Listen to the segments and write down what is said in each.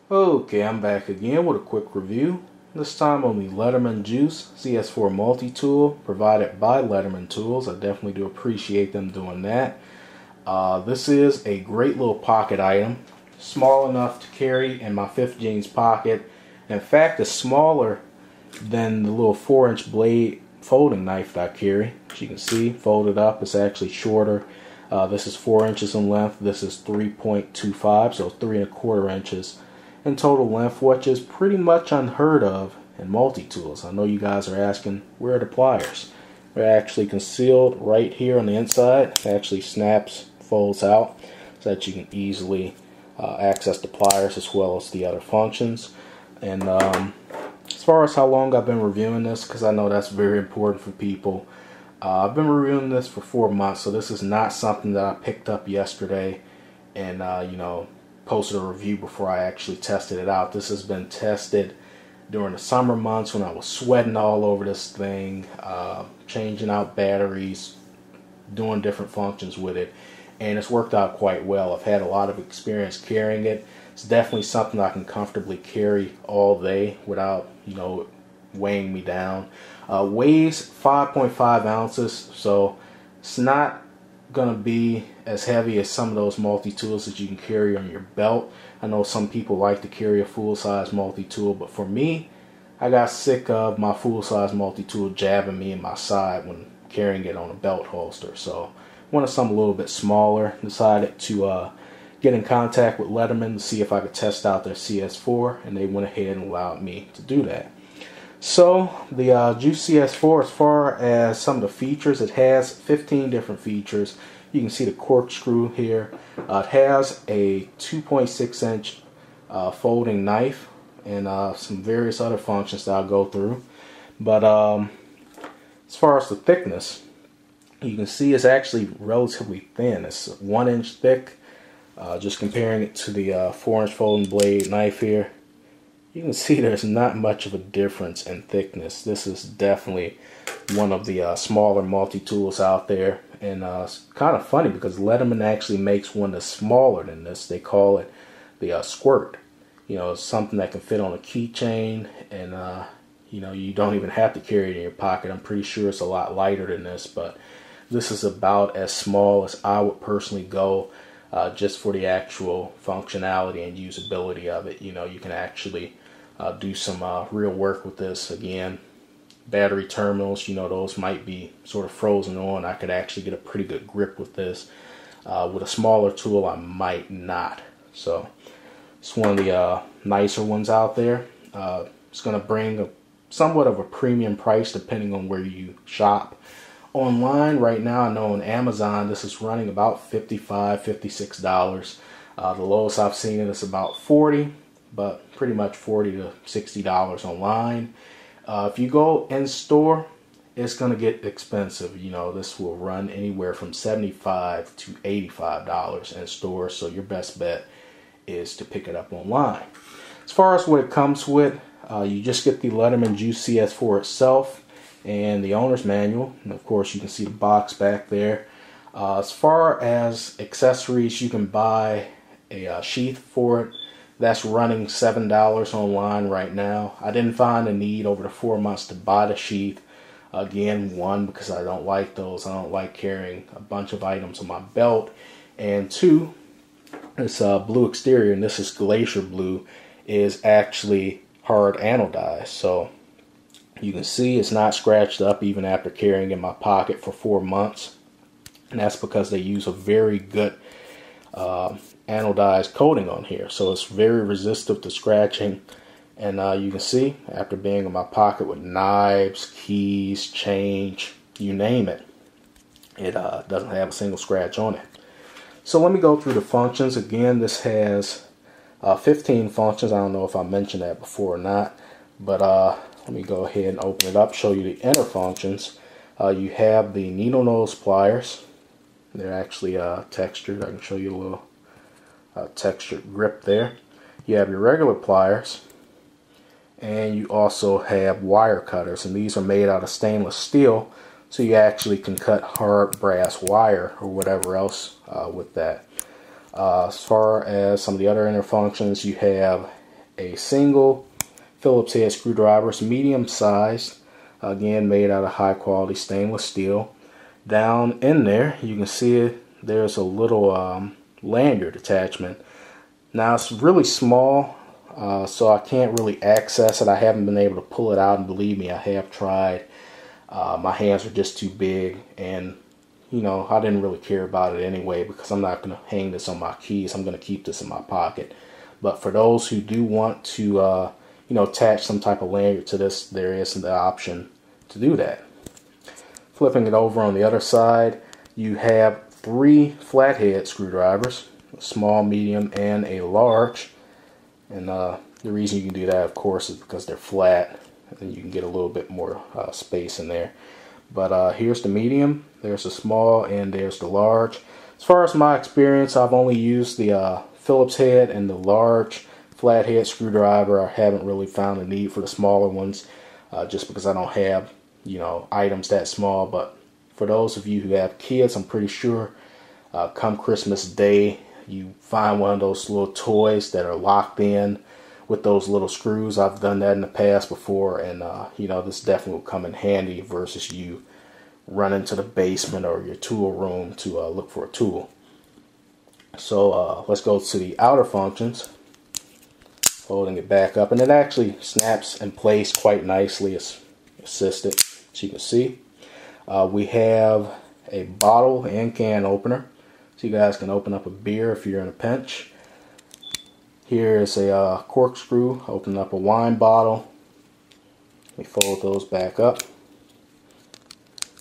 Okay, I'm back again with a quick review. This time on the Leatherman Juice CS4 Multi-Tool provided by Leatherman Tools. I definitely do appreciate them doing that. This is a great little pocket item, small enough to carry in my 5th jeans pocket. In fact, it's smaller than the little 4-inch blade folding knife that I carry. As you can see, folded up, it's actually shorter. This is 4 inches in length. This is 3.25, so 3¼ inches in total length, which is pretty much unheard of in multi-tools. I know you guys are asking, where are the pliers? They're actually concealed right here on the inside. It actually snaps, folds out, so that you can easily access the pliers as well as the other functions. And as far as how long I've been reviewing this, because I know that's very important for people, I've been reviewing this for 4 months, so this is not something that I picked up yesterday and posted a review before I actually tested it out. This has been tested during the summer months when I was sweating all over this thing, changing out batteries, doing different functions with it, and it's worked out quite well. I've had a lot of experience carrying it. It's definitely something I can comfortably carry all day without, weighing me down. Weighs 5.5 ounces, so it's not going to be as heavy as some of those multi-tools that you can carry on your belt. I know some people like to carry a full-size multi-tool, but for me, I got sick of my full-size multi-tool jabbing me in my side when carrying it on a belt holster. So I wanted something a little bit smaller. Decided to get in contact with Leatherman to see if I could test out their CS4, and they went ahead and allowed me to do that. So the Juice CS4, as far as some of the features, it has 15 different features. You can see the corkscrew here. It has a 2.6 inch folding knife and some various other functions that I'll go through. But as far as the thickness, you can see it's actually relatively thin. It's 1 inch thick. Just comparing it to the 4-inch folding blade knife here, you can see there's not much of a difference in thickness. This is definitely one of the smaller multi-tools out there. And it's kind of funny because Leatherman actually makes one that's smaller than this. They call it the Squirt. It's something that can fit on a keychain, and you don't even have to carry it in your pocket. I'm pretty sure it's a lot lighter than this, but this is about as small as I would personally go, just for the actual functionality and usability of it. You can actually do some real work with this. Again, battery terminals, those might be sort of frozen on. I could actually get a pretty good grip with this. With a smaller tool, I might not. So it's one of the nicer ones out there. It's going to bring somewhat of a premium price depending on where you shop. Online right now, I know on Amazon this is running about $55, $56. The lowest I've seen it is about $40, but pretty much $40 to $60 online. If you go in store, it's going to get expensive. This will run anywhere from $75 to $85 in store, so your best bet is to pick it up online. As far as what it comes with, you just get the Leatherman Juice CS4 itself and the owner's manual, and of course you can see the box back there. As far as accessories, you can buy a sheath for it. That's running $7 online right now. I didn't find a need over the 4 months to buy the sheath. Again, one, because I don't like those. I don't like carrying a bunch of items on my belt. And two, this blue exterior, and this is Glacier Blue, is actually hard anodized. So you can see it's not scratched up even after carrying it in my pocket for 4 months. And that's because they use a very good anodized coating on here. So it's very resistant to scratching. And you can see, after being in my pocket with knives, keys, change, you name it, it doesn't have a single scratch on it. So let me go through the functions. Again, this has 15 functions. I don't know if I mentioned that before or not. But let me go ahead and open it up, show you the inner functions. You have the needle nose pliers. They're actually textured. I can show you a little textured grip there. You have your regular pliers, and you also have wire cutters, and these are made out of stainless steel, so you actually can cut hard brass wire or whatever else with that. As far as some of the other inner functions, you have a single Phillips head screwdriver. It's medium sized, again made out of high quality stainless steel. Down in there you can see there's a little lanyard attachment. Now it's really small, so I can't really access it. I haven't been able to pull it out, and believe me, I have tried. My hands are just too big, and you know, I didn't really care about it anyway because I'm not going to hang this on my keys. I'm going to keep this in my pocket. But for those who do want to, you know, attach some type of lanyard to this, there is the option to do that. Flipping it over on the other side, you have 3 flathead screwdrivers, a small, medium, and a large. And the reason you can do that, of course, is because they're flat, and you can get a little bit more space in there. But here's the medium, there's the small, and there's the large. As far as my experience, I've only used the Phillips head and the large flathead screwdriver. I haven't really found a need for the smaller ones, just because I don't have, you know, items that small. But for those of you who have kids, I'm pretty sure come Christmas Day, you find one of those little toys that are locked in with those little screws. I've done that in the past before, and you know, this definitely will come in handy versus you running to the basement or your tool room to look for a tool. So let's go to the outer functions. Folding it back up, and it actually snaps in place quite nicely. It's assisted, as you can see. We have a bottle and can opener, so you guys can open up a beer if you're in a pinch. Here's a corkscrew, open up a wine bottle. We fold those back up.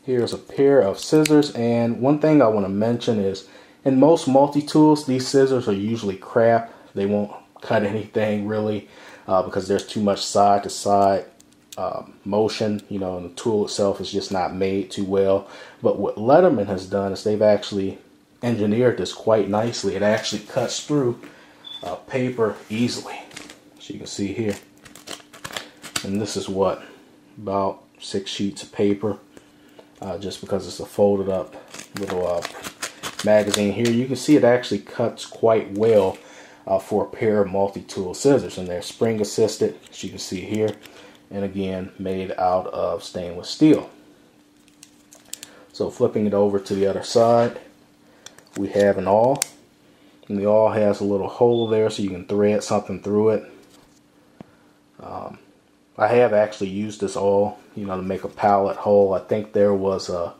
Here's a pair of scissors, and one thing I want to mention is in most multi-tools, these scissors are usually crap. They won't cut anything really because there's too much side to side motion, you know, and the tool itself is just not made too well. But what Leatherman has done is they've actually engineered this quite nicely. It actually cuts through paper easily, as you can see here. And this is what, about 6 sheets of paper, just because it's a folded up little magazine here. You can see it actually cuts quite well for a pair of multi-tool scissors, and they're spring assisted, as you can see here, and again made out of stainless steel. So flipping it over to the other side, we have an awl. And the awl has a little hole there so you can thread something through it. I have actually used this awl, you know, to make a pallet hole. I think there was a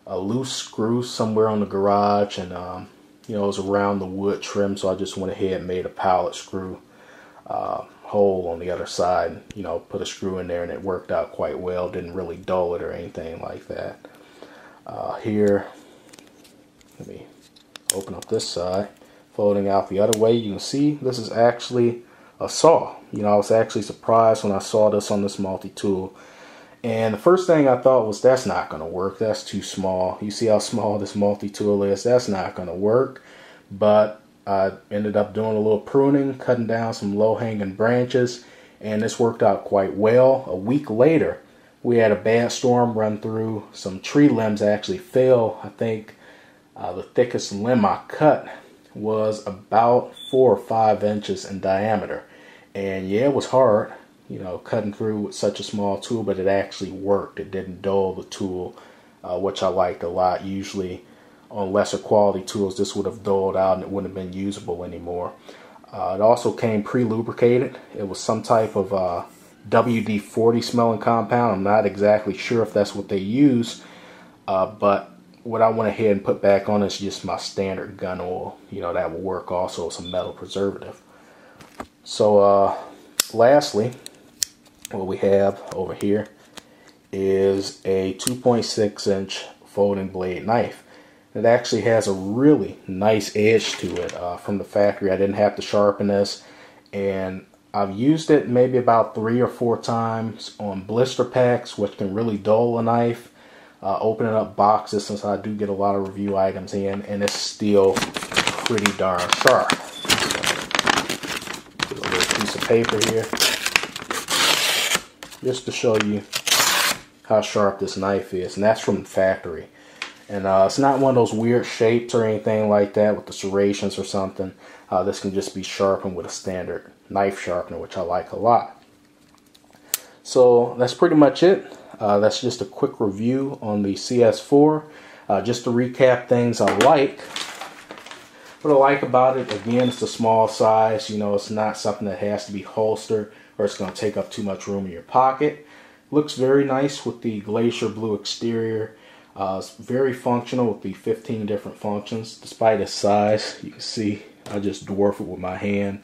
loose screw somewhere on the garage, and you know, it was around the wood trim, so I just went ahead and made a pallet screw hole on the other side. You know, put a screw in there, and it worked out quite well. Didn't really dull it or anything like that. Here, let me open up this side. Folding out the other way, you can see this is actually a saw. You know, I was actually surprised when I saw this on this multi-tool. And the first thing I thought was, that's not going to work. That's too small. You see how small this multi-tool is? That's not going to work. But I ended up doing a little pruning, cutting down some low-hanging branches, and this worked out quite well. A week later, we had a bad storm run through. Some tree limbs actually fell. I think the thickest limb I cut was about 4 or 5 inches in diameter. And yeah, it was hard, you know, cutting through with such a small tool, but it actually worked. It didn't dull the tool, which I liked a lot. Usually on lesser quality tools, this would have dulled out and it wouldn't have been usable anymore. It also came pre-lubricated. It was some type of WD-40 smelling compound. I'm not exactly sure if that's what they use, but what I went ahead and put back on is just my standard gun oil. You know, that will work also as a metal preservative. So lastly, what we have over here is a 2.6 inch folding blade knife. It actually has a really nice edge to it from the factory. I didn't have to sharpen this, and I've used it maybe about 3 or 4 times on blister packs, which can really dull a knife. Opening up boxes, since I do get a lot of review items in, and it's still pretty darn sharp. Get a little piece of paper here, just to show you how sharp this knife is, and that's from the factory. And it's not one of those weird shapes or anything like that with the serrations or something. This can just be sharpened with a standard knife sharpener, which I like a lot. So that's pretty much it. That's just a quick review on the CS4. Just to recap things I like. What I like about it, again, it's the small size. You know, it's not something that has to be holstered or it's going to take up too much room in your pocket. Looks very nice with the glacier blue exterior. It's very functional with the 15 different functions. Despite its size, you can see I just dwarf it with my hand.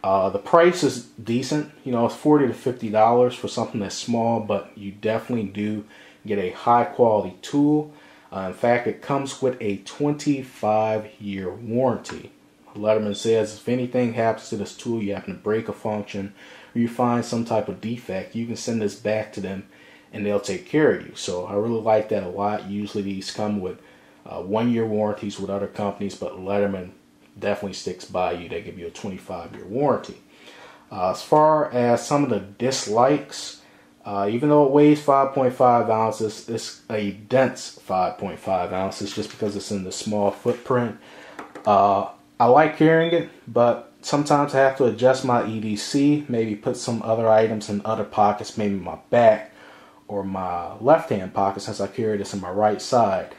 The price is decent. You know, it's $40 to $50 for something that's small, but you definitely do get a high quality tool. In fact, it comes with a 25-year warranty. Leatherman says if anything happens to this tool, you happen to break a function, or you find some type of defect, you can send this back to them and they'll take care of you. So I really like that a lot. Usually these come with 1-year warranties with other companies, but Leatherman definitely sticks by you. They give you a 25-year warranty. As far as some of the dislikes, even though it weighs 5.5 ounces, it's a dense 5.5 ounces just because it's in the small footprint. I like carrying it, but sometimes I have to adjust my EDC, maybe put some other items in other pockets, maybe my back or my left-hand pocket since I carry this in my right side.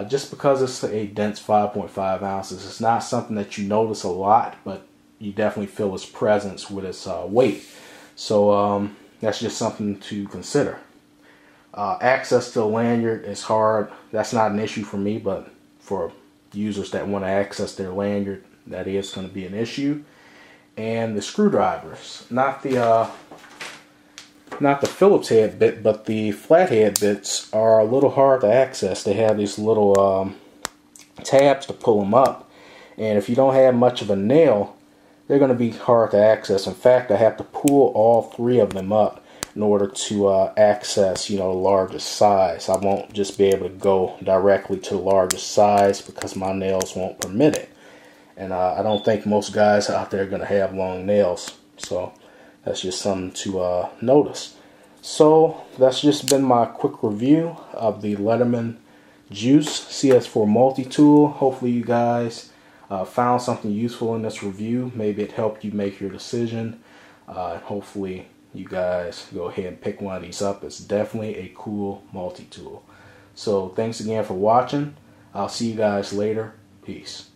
Just because it's a dense 5.5 ounces, it's not something that you notice a lot, but you definitely feel its presence with its weight. So that's just something to consider. Access to the lanyard is hard. That's not an issue for me, but for users that want to access their lanyard, that is going to be an issue. And the screwdrivers, not the Phillips head bit, but the flathead bits are a little hard to access. They have these little tabs to pull them up, and if you don't have much of a nail, they're going to be hard to access. In fact, I have to pull all 3 of them up in order to access, you know, the largest size. I won't just be able to go directly to the largest size because my nails won't permit it. And I don't think most guys out there are going to have long nails. So that's just something to notice. So that's just been my quick review of the Leatherman Juice CS4 multi-tool. Hopefully you guys found something useful in this review. Maybe it helped you make your decision. Hopefully you guys go ahead and pick one of these up. It's definitely a cool multi-tool. So thanks again for watching. I'll see you guys later. Peace.